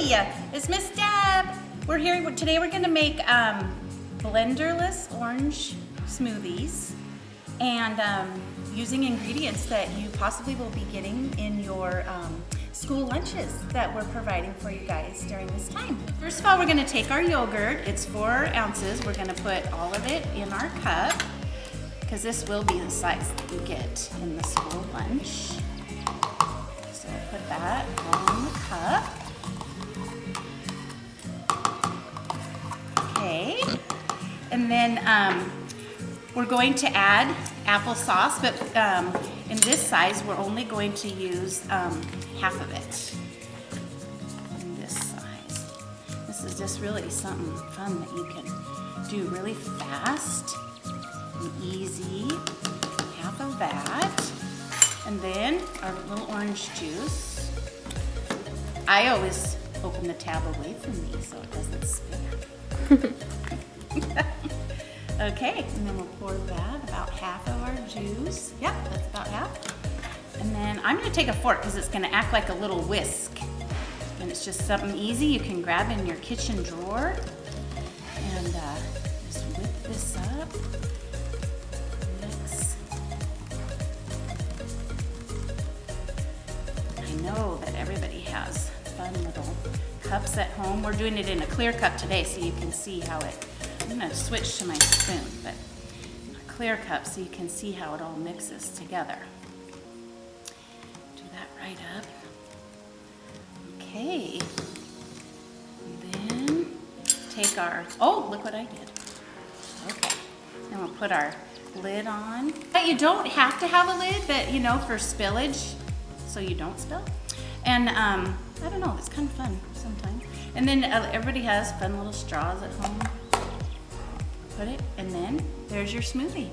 It's Miss Deb. We're here today. We're gonna make blenderless orange smoothies and using ingredients that you possibly will be getting in your school lunches that we're providing for you guys during this time. First of all, we're gonna take our yogurt. It's 4 ounces. We're gonna put all of it in our cup because this will be the size that you get in the school lunch. So we'll put that all in the cup. Okay, and then we're going to add applesauce, but in this size, we're only going to use half of it in this size. This is just really something fun that you can do really fast and easy. Half of that. And then our little orange juice. I always open the tab away from me so it doesn't spill. Okay, and then we'll pour that, about half of our juice. Yep, that's about half. And then I'm gonna take a fork because it's gonna act like a little whisk. And it's just something easy you can grab in your kitchen drawer. And just whip this up. Mix. I know that everybody has fun little cups at home. We're doing it in a clear cup today so you can see how it, I'm gonna switch to my spoon, but a clear cup so you can see how it all mixes together. Do that right up. Okay. And then take our, oh, look what I did. Okay. Then we'll put our lid on. But you don't have to have a lid, but you know, for spillage, so you don't spill. And I don't know, it's kind of fun sometimes. And then everybody has fun little straws at home. Put it, and then there's your smoothie.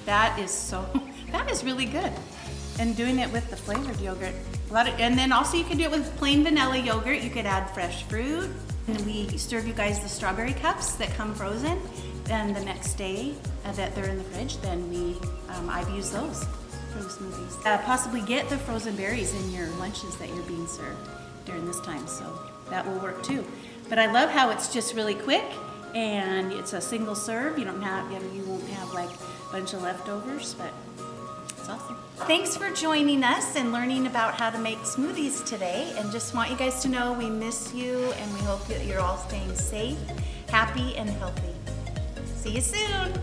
That is really good. And doing it with the flavored yogurt. And then also you can do it with plain vanilla yogurt. You could add fresh fruit. And we serve you guys the strawberry cups that come frozen. And the next day that they're in the fridge, then I've used those for the smoothies. Possibly get the frozen berries in your lunches that you're being served during this time, so that will work too. But I love how it's just really quick and it's a single serve. You won't have like a bunch of leftovers, but it's awesome. Thanks for joining us and learning about how to make smoothies today. And just want you guys to know we miss you and we hope that you're all staying safe, happy, and healthy. See you soon.